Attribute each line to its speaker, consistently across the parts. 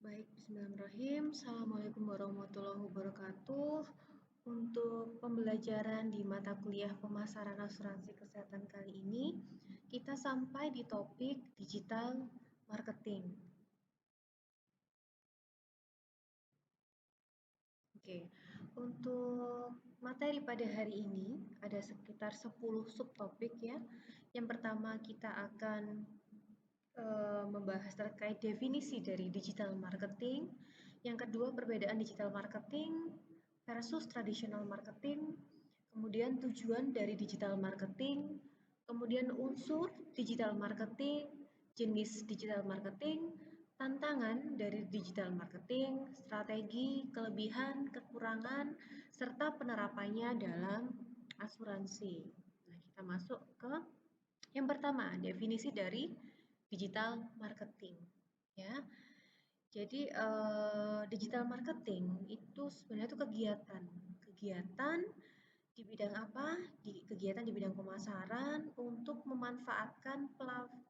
Speaker 1: Baik, bismillahirrahmanirrahim. Assalamualaikum warahmatullahi wabarakatuh. Untuk pembelajaran di mata kuliah pemasaran asuransi kesehatan kali ini, kita sampai di topik digital marketing. Oke, untuk materi pada hari ini ada sekitar 10 subtopik ya. Yang pertama kita akan membahas terkait definisi dari digital marketing. Yang kedua, perbedaan digital marketing versus traditional marketing. Kemudian tujuan dari digital marketing. Kemudian unsur digital marketing, jenis digital marketing, tantangan dari digital marketing, strategi, kelebihan, kekurangan, serta penerapannya dalam asuransi. Nah, kita masuk ke yang pertama, definisi dari digital marketing. Ya, jadi digital marketing itu sebenarnya itu kegiatan di bidang apa? Kegiatan di bidang pemasaran untuk memanfaatkan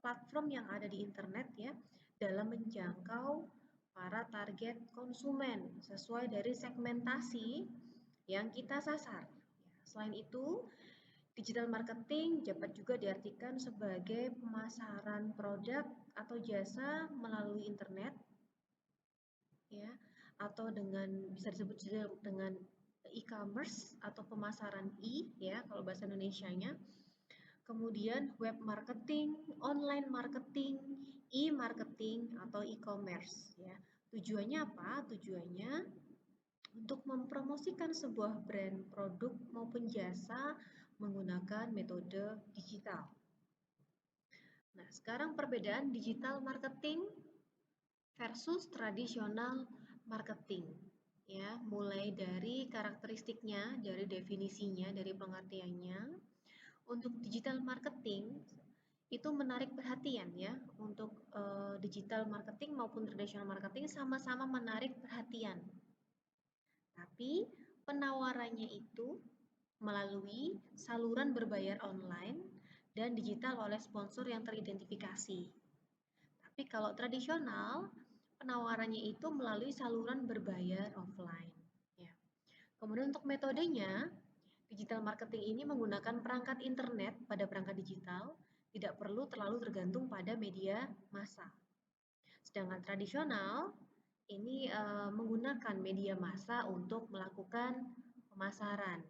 Speaker 1: platform yang ada di internet ya dalam menjangkau para target konsumen sesuai dari segmentasi yang kita sasar. Selain itu, digital marketing dapat juga diartikan sebagai pemasaran produk atau jasa melalui internet ya atau bisa disebut juga dengan e-commerce atau pemasaran ya kalau bahasa Indonesianya. Kemudian web marketing, online marketing, e-marketing atau e-commerce ya. Tujuannya apa? Tujuannya untuk mempromosikan sebuah brand produk maupun jasa menggunakan metode digital. Nah, sekarang perbedaan digital marketing versus tradisional marketing. Ya, mulai dari karakteristiknya, dari definisinya, dari pengertiannya. Untuk digital marketing itu menarik perhatian ya. Untuk digital marketing maupun tradisional marketing sama-sama menarik perhatian. Tapi penawarannya itu melalui saluran berbayar online dan digital oleh sponsor yang teridentifikasi. Tapi kalau tradisional, penawarannya itu melalui saluran berbayar offline. Ya. Kemudian untuk metodenya, digital marketing ini menggunakan perangkat internet pada perangkat digital, tidak perlu terlalu tergantung pada media massa. Sedangkan tradisional ini menggunakan media massa untuk melakukan pemasaran.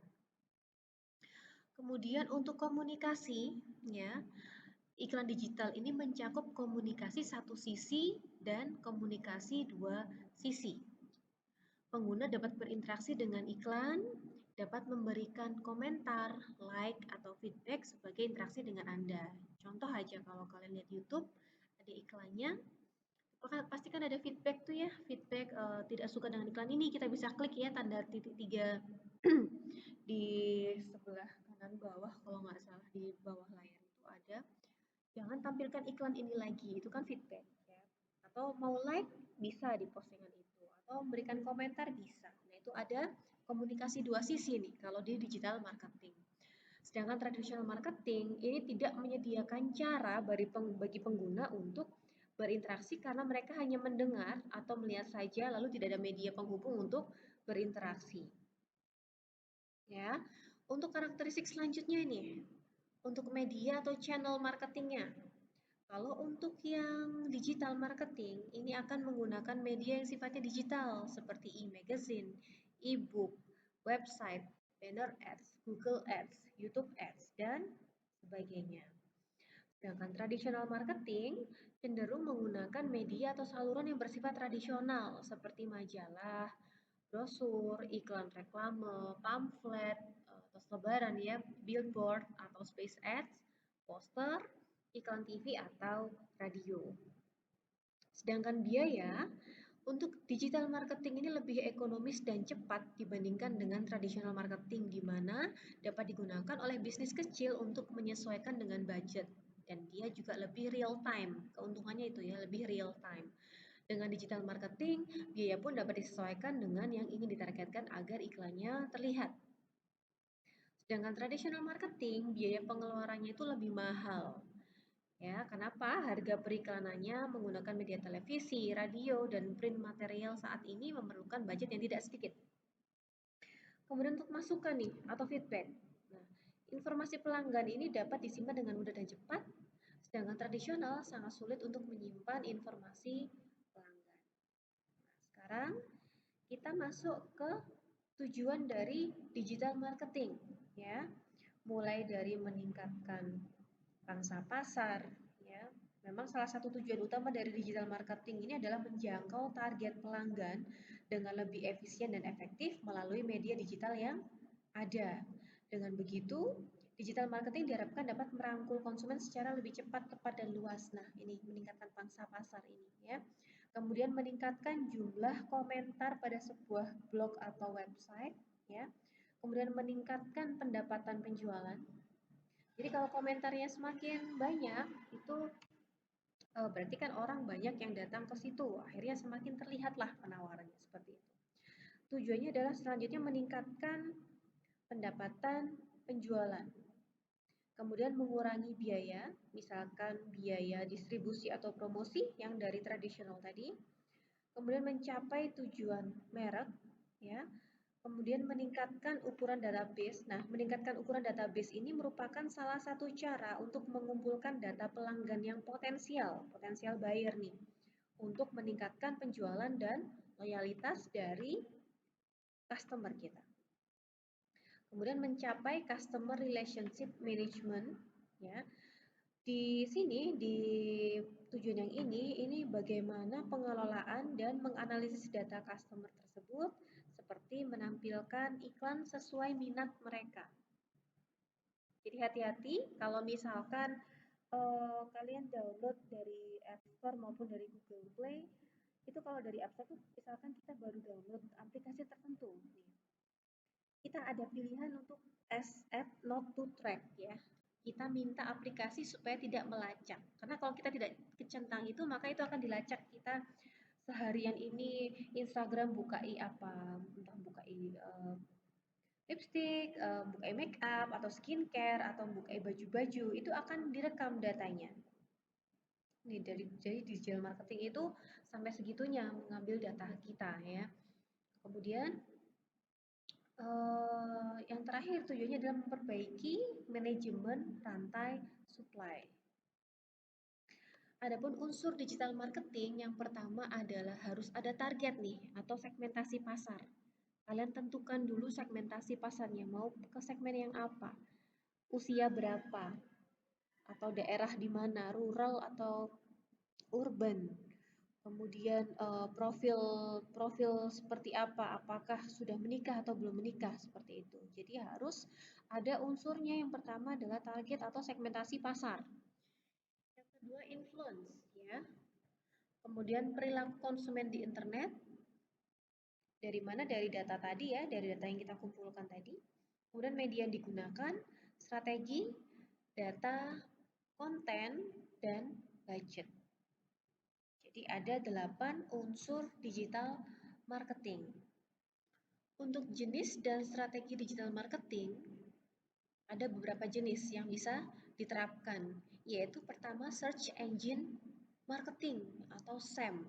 Speaker 1: Kemudian untuk komunikasi, ya, iklan digital ini mencakup komunikasi satu sisi dan komunikasi dua sisi. Pengguna dapat berinteraksi dengan iklan, dapat memberikan komentar, like, atau feedback sebagai interaksi dengan Anda. Contoh aja kalau kalian lihat YouTube, ada iklannya, pasti kan ada feedback tuh ya, feedback tidak suka dengan iklan ini, kita bisa klik ya tanda titik 3 di sebelah kanan bawah kalau nggak salah di bawah layar itu ada jangan tampilkan iklan ini lagi, itu kan feedback ya. Atau mau like bisa di postingan itu atau memberikan komentar bisa. Nah, itu ada komunikasi dua sisi nih kalau di digital marketing. Sedangkan traditional marketing ini tidak menyediakan cara bagi pengguna untuk berinteraksi karena mereka hanya mendengar atau melihat saja lalu tidak ada media penghubung untuk berinteraksi. Ya. Untuk karakteristik selanjutnya ini, untuk media atau channel marketingnya. Kalau untuk yang digital marketing, ini akan menggunakan media yang sifatnya digital seperti e-magazine, e-book, website, banner ads, Google Ads, YouTube Ads, dan sebagainya. Sedangkan tradisional marketing cenderung menggunakan media atau saluran yang bersifat tradisional seperti majalah, brosur, iklan reklame, pamflet, atau selebaran ya, billboard atau space ads, poster, iklan TV atau radio. Sedangkan biaya untuk digital marketing ini lebih ekonomis dan cepat dibandingkan dengan tradisional marketing di mana dapat digunakan oleh bisnis kecil untuk menyesuaikan dengan budget dan dia juga lebih real time. Keuntungannya itu ya, lebih real time. Dengan digital marketing, biaya pun dapat disesuaikan dengan yang ingin ditargetkan agar iklannya terlihat. Sedangkan tradisional marketing, biaya pengeluarannya itu lebih mahal. Ya, kenapa harga periklanannya menggunakan media televisi, radio, dan print material saat ini memerlukan budget yang tidak sedikit. Kemudian untuk masukan nih atau feedback. Nah, informasi pelanggan ini dapat disimpan dengan mudah dan cepat, sedangkan tradisional sangat sulit untuk menyimpan informasi pelanggan. Nah, sekarang kita masuk ke tujuan dari digital marketing, ya. Mulai dari meningkatkan pangsa pasar, ya. Memang salah satu tujuan utama dari digital marketing ini adalah menjangkau target pelanggan dengan lebih efisien dan efektif melalui media digital yang ada. Dengan begitu, digital marketing diharapkan dapat merangkul konsumen secara lebih cepat, tepat, dan luas. Nah, ini meningkatkan pangsa pasar ini, ya. Kemudian meningkatkan jumlah komentar pada sebuah blog atau website, ya. Kemudian meningkatkan pendapatan penjualan. Jadi kalau komentarnya semakin banyak, itu berarti kan orang banyak yang datang ke situ. Akhirnya semakin terlihatlah penawarannya seperti itu. Tujuannya adalah selanjutnya meningkatkan pendapatan penjualan. Kemudian mengurangi biaya, misalkan biaya distribusi atau promosi yang dari tradisional tadi. Kemudian mencapai tujuan merek, ya. Kemudian meningkatkan ukuran database. Nah, meningkatkan ukuran database ini merupakan salah satu cara untuk mengumpulkan data pelanggan yang potensial buyer nih, untuk meningkatkan penjualan dan loyalitas dari customer kita. Kemudian mencapai customer relationship management, ya. Di sini di tujuan yang ini bagaimana pengelolaan dan menganalisis data customer tersebut seperti menampilkan iklan sesuai minat mereka. Jadi hati-hati kalau misalkan kalian download dari App Store maupun dari Google Play, itu kalau dari App Store tuh misalkan kita baru download aplikasi tertentu nih, kita ada pilihan untuk add not to track, ya. Kita minta aplikasi supaya tidak melacak. Karena kalau kita tidak kecentang itu, maka itu akan dilacak kita seharian ini. Instagram bukai apa, entah bukai lipstick, bukai make up atau skincare atau bukai baju-baju, itu akan direkam datanya. Nih jadi digital marketing itu sampai segitunya mengambil data kita, ya. Kemudian yang terakhir tujuannya adalah memperbaiki manajemen rantai supply. Adapun unsur digital marketing yang pertama adalah harus ada target nih atau segmentasi pasar. Kalian tentukan dulu segmentasi pasarnya, mau ke segmen yang apa, usia berapa, atau daerah di mana, rural atau urban. Kemudian profil profil seperti apa, apakah sudah menikah atau belum menikah, seperti itu. Jadi harus ada unsurnya. Yang pertama adalah target atau segmentasi pasar. Yang kedua influence, ya. Kemudian perilaku konsumen di internet. Dari mana? Dari data tadi, ya, dari data yang kita kumpulkan tadi. Kemudian media yang digunakan, strategi, data, konten, dan budget. Jadi ada 8 unsur digital marketing. Untuk jenis dan strategi digital marketing, ada beberapa jenis yang bisa diterapkan, yaitu pertama search engine marketing atau SEM.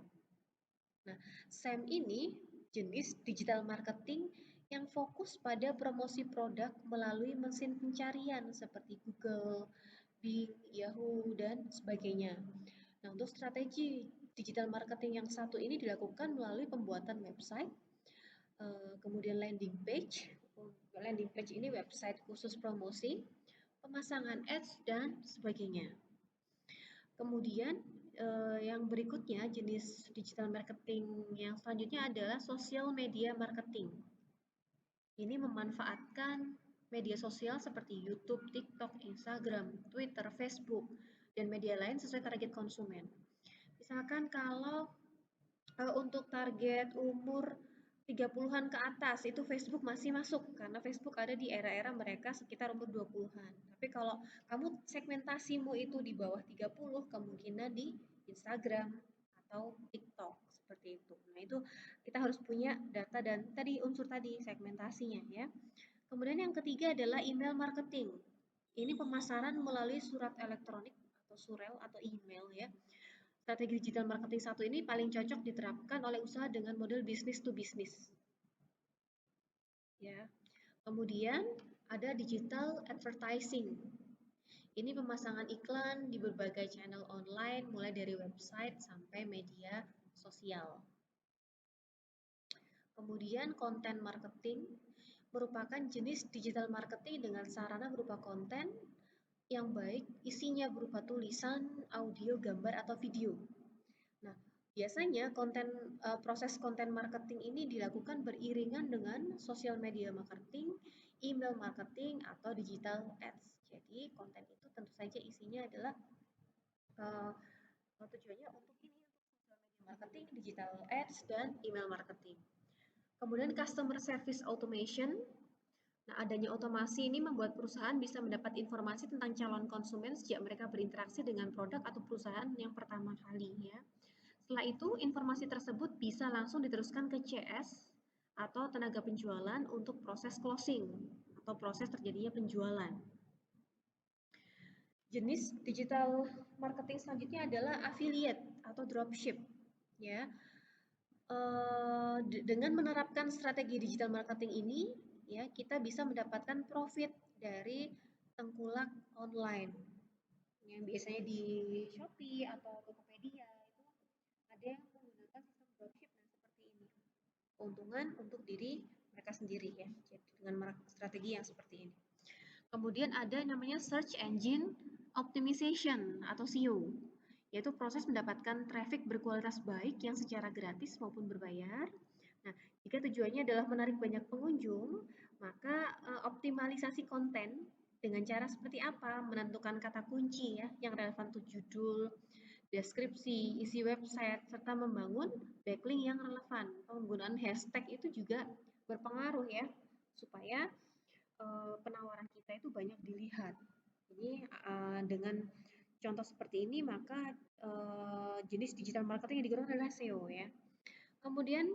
Speaker 1: Nah, SEM ini jenis digital marketing yang fokus pada promosi produk melalui mesin pencarian seperti Google, Bing, Yahoo, dan sebagainya. Nah, untuk strategi digital marketing yang satu ini dilakukan melalui pembuatan website, kemudian landing page. Landing page ini website khusus promosi, pemasangan ads, dan sebagainya. Kemudian yang berikutnya, jenis digital marketing yang selanjutnya adalah social media marketing. Ini memanfaatkan media sosial seperti YouTube, TikTok, Instagram, Twitter, Facebook, dan media lain sesuai target konsumen. Misalkan kalau untuk target umur 30-an ke atas, itu Facebook masih masuk karena Facebook ada di era-era mereka sekitar umur 20-an. Tapi kalau kamu segmentasimu itu di bawah 30, kemungkinan di Instagram atau TikTok seperti itu. Nah, itu kita harus punya data dan tadi unsur tadi segmentasinya, ya. Kemudian yang ketiga adalah email marketing. Ini pemasaran melalui surat elektronik atau atau surel atau email ya. Strategi digital marketing satu ini paling cocok diterapkan oleh usaha dengan model business to business. Ya. Kemudian ada digital advertising. Ini pemasangan iklan di berbagai channel online, mulai dari website sampai media sosial. Kemudian konten marketing merupakan jenis digital marketing dengan sarana berupa konten yang baik, isinya berupa tulisan, audio, gambar, atau video. Nah, biasanya proses konten marketing ini dilakukan beriringan dengan social media marketing, email marketing, atau digital ads. Jadi, konten itu tentu saja isinya adalah tujuannya untuk social media marketing, digital ads, dan email marketing. Kemudian customer service automation. Nah, adanya otomasi ini membuat perusahaan bisa mendapat informasi tentang calon konsumen sejak mereka berinteraksi dengan produk atau perusahaan yang pertama kali ya. Setelah itu, informasi tersebut bisa langsung diteruskan ke CS atau tenaga penjualan untuk proses closing atau proses terjadinya penjualan. Jenis digital marketing selanjutnya adalah affiliate atau dropship ya. Dengan menerapkan strategi digital marketing ini, ya kita bisa mendapatkan profit dari tengkulak online. Yang biasanya di Shopee atau Tokopedia itu ada yang menggunakan sistem dropship seperti ini. Keuntungan untuk diri mereka sendiri ya, dengan strategi yang seperti ini. Kemudian ada namanya search engine optimization atau SEO, yaitu proses mendapatkan traffic berkualitas baik yang secara gratis maupun berbayar. Nah, jika tujuannya adalah menarik banyak pengunjung, maka optimalisasi konten dengan cara seperti apa? Menentukan kata kunci ya yang relevan untuk judul, deskripsi, isi website, serta membangun backlink yang relevan. Penggunaan hashtag itu juga berpengaruh ya, supaya penawaran kita itu banyak dilihat. Jadi dengan contoh seperti ini maka jenis digital marketing yang digunakan adalah SEO ya. Kemudian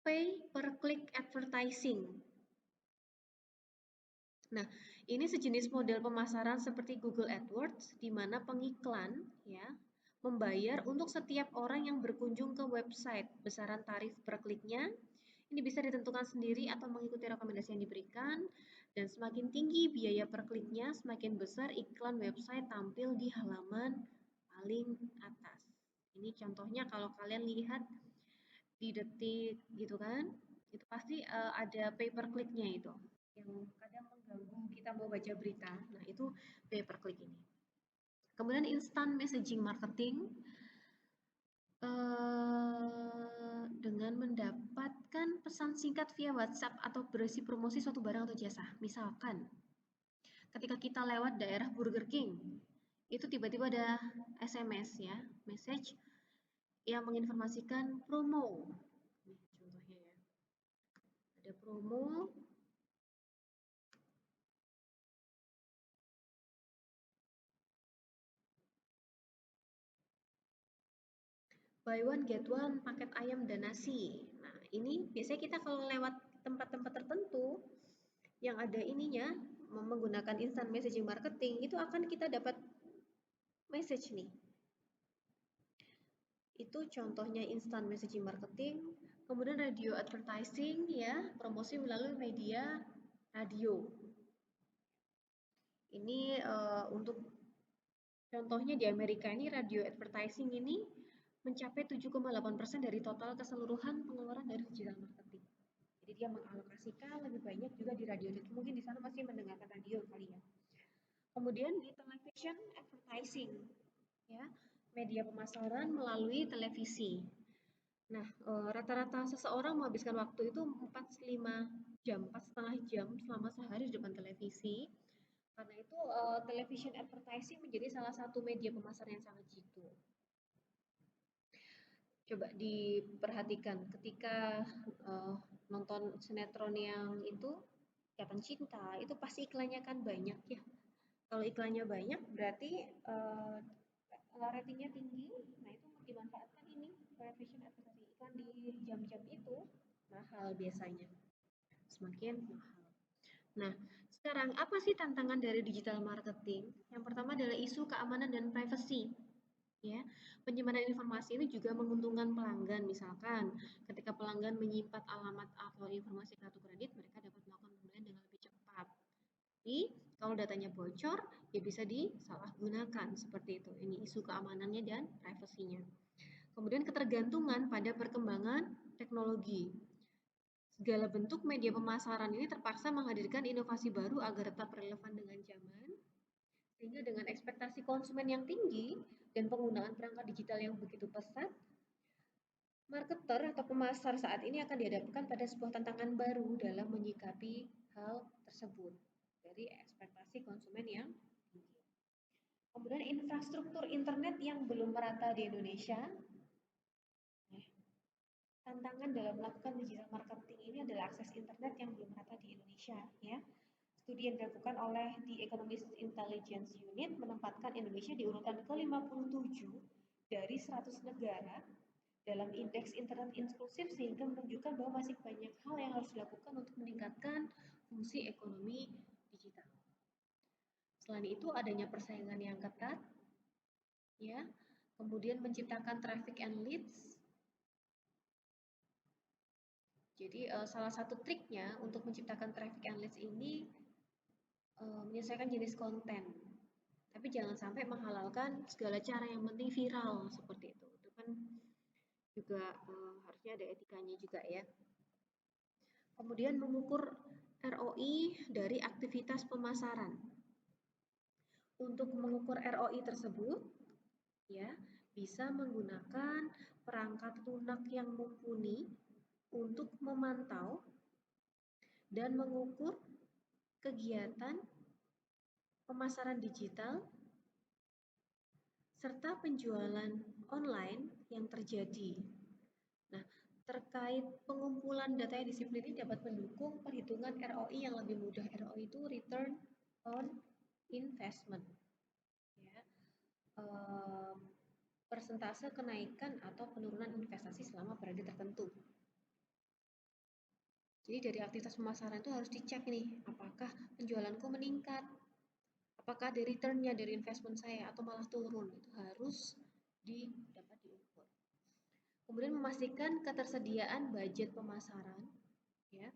Speaker 1: pay per click advertising. Nah, ini sejenis model pemasaran seperti Google AdWords di mana pengiklan ya membayar untuk setiap orang yang berkunjung ke website. Besaran tarif per kliknya ini bisa ditentukan sendiri atau mengikuti rekomendasi yang diberikan, dan semakin tinggi biaya per kliknya, semakin besar iklan website tampil di halaman paling atas. Ini contohnya kalau kalian lihat di detik gitu kan, itu pasti ada pay per click-nya itu, yang kadang mengganggu kita mau baca berita. Nah, itu pay per click ini. Kemudian instant messaging marketing, dengan mendapatkan pesan singkat via WhatsApp atau berisi promosi suatu barang atau jasa. Misalkan, ketika kita lewat daerah Burger King, itu tiba-tiba ada SMS ya, message yang menginformasikan promo. Ini contohnya ya. Ada promo. Buy one get one paket ayam dan nasi. Nah, ini biasanya kita kalau lewat tempat-tempat tertentu yang ada ininya menggunakan instant messaging marketing itu akan kita dapat message nih. Itu contohnya instant messaging marketing. Kemudian radio advertising ya, promosi melalui media radio. Ini untuk contohnya di Amerika ini radio advertising ini mencapai 7,8% dari total keseluruhan pengeluaran dari digital marketing. Jadi dia mengalokasikan lebih banyak juga di radio. Mungkin di sana masih mendengarkan radio kali ya. Kemudian di television advertising, ya, media pemasaran melalui televisi. Nah, rata-rata seseorang menghabiskan waktu itu 4,5 jam, 4,5 jam selama sehari di depan televisi. Karena itu television advertising menjadi salah satu media pemasaran yang sangat jitu. Coba diperhatikan ketika nonton sinetron yang itu Ikatan Cinta, itu pasti iklannya kan banyak ya. Kalau iklannya banyak berarti ratingnya tinggi. Nah, itu dimanfaatkan ini television advertising, iklan di jam-jam itu mahal biasanya. Semakin mahal. Nah, Sekarang, apa sih tantangan dari digital marketing? Yang pertama adalah isu keamanan dan privacy. Ya, penyimpanan informasi ini juga menguntungkan pelanggan. Misalkan, ketika pelanggan menyimpan alamat atau informasi kartu kredit, mereka dapat melakukan pembelian dengan lebih cepat. Tapi, kalau datanya bocor, ya bisa disalahgunakan seperti itu. Ini isu keamanannya dan privasinya. Kemudian ketergantungan pada perkembangan teknologi. Segala bentuk media pemasaran ini terpaksa menghadirkan inovasi baru agar tetap relevan dengan zaman, sehingga dengan ekspektasi konsumen yang tinggi dan penggunaan perangkat digital yang begitu pesat, marketer atau pemasar saat ini akan dihadapkan pada sebuah tantangan baru dalam menyikapi hal tersebut dari ekspektasi konsumen yang tinggi. Kemudian infrastruktur internet yang belum merata di Indonesia. Nah, tantangan dalam melakukan digital marketing ini adalah akses internet yang belum merata di Indonesia, ya. Studi yang dilakukan oleh The Economist Intelligence Unit menempatkan Indonesia di urutan ke-57 dari 100 negara dalam indeks internet inklusif, sehingga menunjukkan bahwa masih banyak hal yang harus dilakukan untuk meningkatkan fungsi ekonomi digital. Selain itu, adanya persaingan yang ketat, ya, kemudian menciptakan traffic and leads. Jadi salah satu triknya untuk menciptakan traffic and leads ini menyesuaikan jenis konten. Tapi jangan sampai menghalalkan segala cara, yang penting viral seperti itu. Itu kan juga harusnya ada etikanya juga, ya. Kemudian mengukur ROI dari aktivitas pemasaran. Untuk mengukur ROI tersebut, ya, bisa menggunakan perangkat lunak yang mumpuni untuk memantau dan mengukur kegiatan pemasaran digital serta penjualan online yang terjadi. Nah, terkait pengumpulan data yang disiplin ini dapat mendukung perhitungan ROI yang lebih mudah. ROI itu return on investment, ya. Persentase kenaikan atau penurunan investasi selama periode tertentu. Jadi dari aktivitas pemasaran itu harus dicek nih, apakah penjualanku meningkat, apakah ada returnnya dari investment saya atau malah turun. Itu harus dapat diukur. Kemudian memastikan ketersediaan budget pemasaran, ya.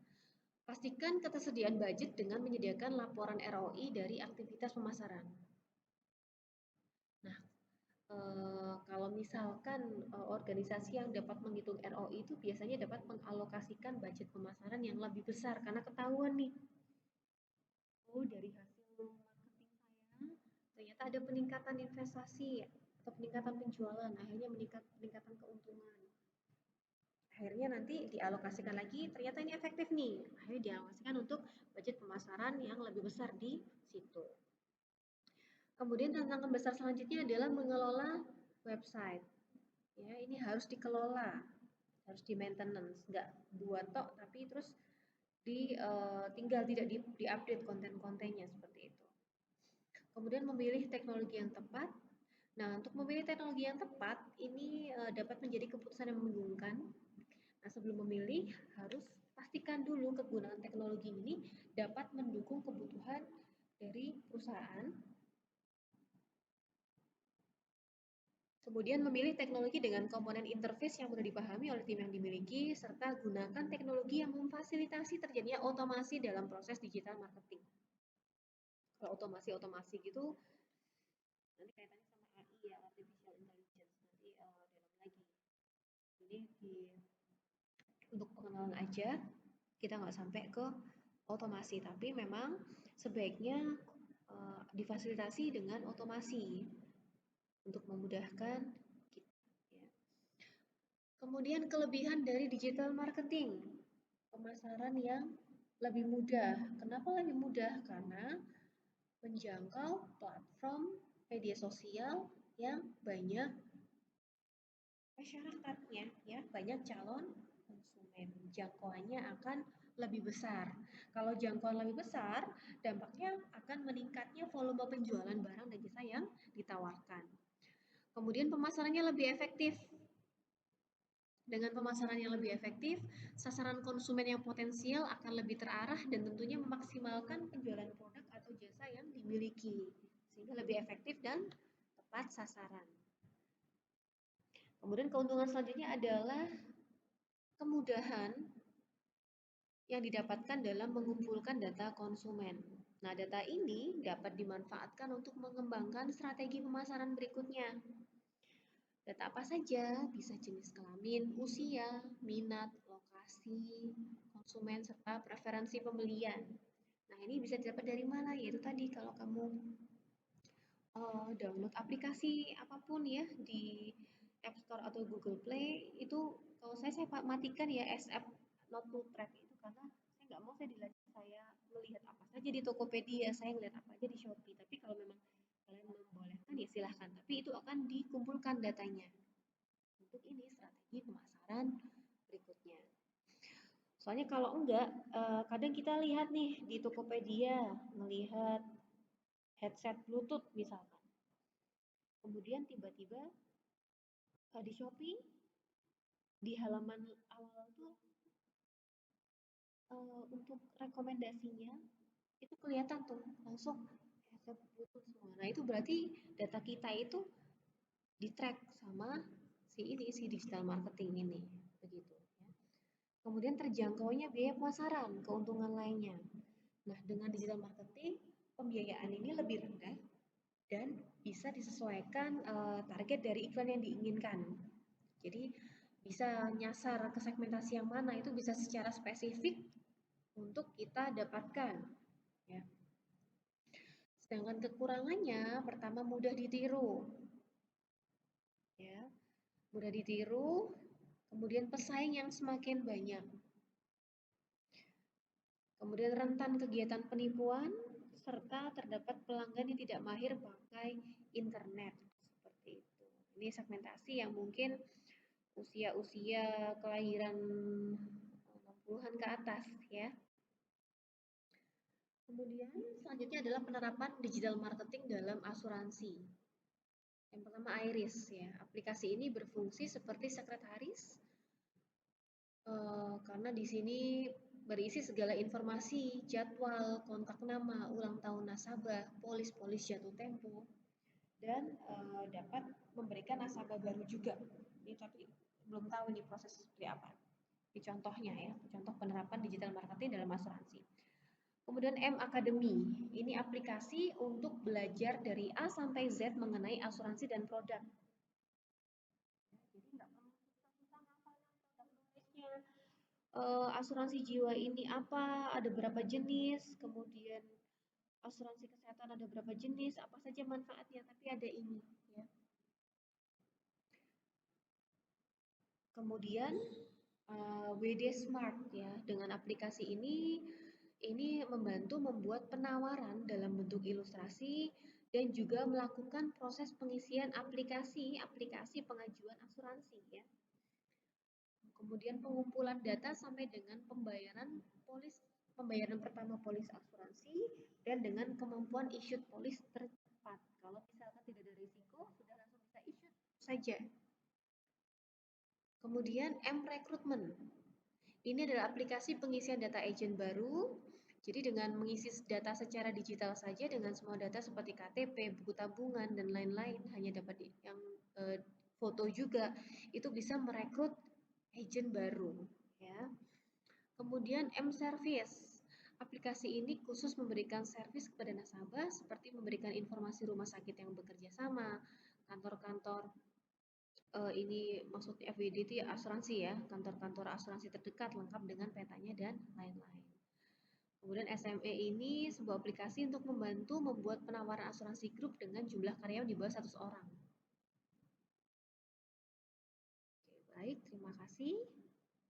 Speaker 1: Pastikan ketersediaan budget dengan menyediakan laporan ROI dari aktivitas pemasaran. Nah, kalau misalkan organisasi yang dapat menghitung ROI itu biasanya dapat mengalokasikan budget pemasaran yang lebih besar, karena ketahuan nih, oh dari hasil marketing saya ternyata ada peningkatan investasi atau peningkatan penjualan, akhirnya peningkatan keuntungan. Akhirnya nanti dialokasikan lagi, ternyata ini efektif nih, akhirnya dialokasikan untuk budget pemasaran yang lebih besar di situ. Kemudian tantangan besar selanjutnya adalah mengelola website. Ya, ini harus dikelola, harus di maintenance, nggak buat tok tapi terus tinggal tidak diupdate konten-kontennya seperti itu. Kemudian memilih teknologi yang tepat. Nah, untuk memilih teknologi yang tepat ini dapat menjadi keputusan yang membingungkan. Nah, sebelum memilih harus pastikan dulu kegunaan teknologi ini dapat mendukung kebutuhan dari perusahaan. Kemudian memilih teknologi dengan komponen interface yang mudah dipahami oleh tim yang dimiliki, serta gunakan teknologi yang memfasilitasi terjadinya otomasi dalam proses digital marketing. Kalau otomasi gitu, nanti kaitannya sama AI, ya, artificial intelligence, nanti dalam lagi. Ini untuk pengenalan aja, kita nggak sampai ke otomasi, tapi memang sebaiknya difasilitasi dengan otomasi untuk memudahkan kita, ya. Kemudian kelebihan dari digital marketing, pemasaran yang lebih mudah. Kenapa lebih mudah? Karena menjangkau platform media sosial yang banyak masyarakatnya, ya, banyak calon konsumen. Jangkauannya akan lebih besar. Kalau jangkauan lebih besar, dampaknya akan meningkatnya volume penjualan barang dan jasa yang ditawarkan. Kemudian pemasarannya lebih efektif. Dengan pemasaran yang lebih efektif, sasaran konsumen yang potensial akan lebih terarah dan tentunya memaksimalkan penjualan produk atau jasa yang dimiliki, sehingga lebih efektif dan tepat sasaran. Kemudian keuntungan selanjutnya adalah kemudahan yang didapatkan dalam mengumpulkan data konsumen. Nah, data ini dapat dimanfaatkan untuk mengembangkan strategi pemasaran berikutnya. Data apa saja? Bisa jenis kelamin, usia, minat, lokasi, konsumen, serta preferensi pembelian. Nah, ini bisa didapat dari mana? Yaitu tadi kalau kamu download aplikasi apapun ya di App Store atau Google Play, itu kalau saya matikan ya as app not to track itu, karena saya nggak mau saya melihat apa saja di Tokopedia, saya ngelihat apa aja di Shopee. Tapi kalau memang kalian membolehkan ya silahkan, tapi itu akan dikumpulkan datanya untuk ini strategi pemasaran berikutnya. Soalnya kalau enggak, kadang kita lihat nih di Tokopedia, melihat headset Bluetooth misalkan. Kemudian tiba-tiba di Shopee, di halaman awal tuh untuk rekomendasinya itu kelihatan tuh langsung headset Bluetooth semua. Nah itu berarti data kita itu di-track sama si digital marketing ini, begitu ya. Kemudian terjangkaunya biaya pemasaran, keuntungan lainnya. Nah, dengan digital marketing, pembiayaan ini lebih rendah dan bisa disesuaikan target dari iklan yang diinginkan. Jadi bisa nyasar ke segmentasi yang mana itu bisa secara spesifik untuk kita dapatkan. Ya. Sedangkan kekurangannya, pertama mudah ditiru, ya, mudah ditiru. Kemudian pesaing yang semakin banyak. Kemudian rentan kegiatan penipuan, serta terdapat pelanggan yang tidak mahir pakai internet. Seperti itu. Ini segmentasi yang mungkin usia-usia kelahiran 60-an ke atas ya. Kemudian selanjutnya adalah penerapan digital marketing dalam asuransi. Yang pertama Iris ya. Aplikasi ini berfungsi seperti sekretaris karena di sini berisi segala informasi, jadwal, kontak nama, ulang tahun nasabah, polis jatuh tempo, dan dapat memberikan nasabah baru juga. Ini tapi belum tahu nih proses seperti apa. Ini contohnya ya, contoh penerapan digital marketing dalam asuransi. Kemudian M Academy, ini aplikasi untuk belajar dari A sampai Z mengenai asuransi dan produk. Jadi nggak perlu susah-susah ngapalin produk nulisnya. Asuransi jiwa ini apa, ada berapa jenis, kemudian asuransi kesehatan ada berapa jenis, apa saja manfaatnya, tapi ada ini ya. Kemudian WD Smart ya, dengan aplikasi ini membantu membuat penawaran dalam bentuk ilustrasi dan juga melakukan proses pengisian aplikasi pengajuan asuransi ya. Kemudian pengumpulan data sampai dengan pembayaran pertama polis asuransi dan dengan kemampuan issued polis tercepat. Kalau misalkan tidak ada risiko, sudah langsung bisa issued saja. Kemudian M-Recruitment. Ini adalah aplikasi pengisian data agent baru. Jadi dengan mengisi data secara digital saja dengan semua data seperti KTP, buku tabungan dan lain-lain, hanya dapat yang foto juga, itu bisa merekrut agent baru ya. Kemudian M-Service. Aplikasi ini khusus memberikan servis kepada nasabah seperti memberikan informasi rumah sakit yang bekerja sama, kantor-kantor ini maksudnya FWD itu ya asuransi ya, kantor-kantor asuransi terdekat lengkap dengan petanya dan lain-lain. Kemudian SME ini sebuah aplikasi untuk membantu membuat penawaran asuransi grup dengan jumlah karyawan di bawah 100 orang. Oke, baik, terima kasih.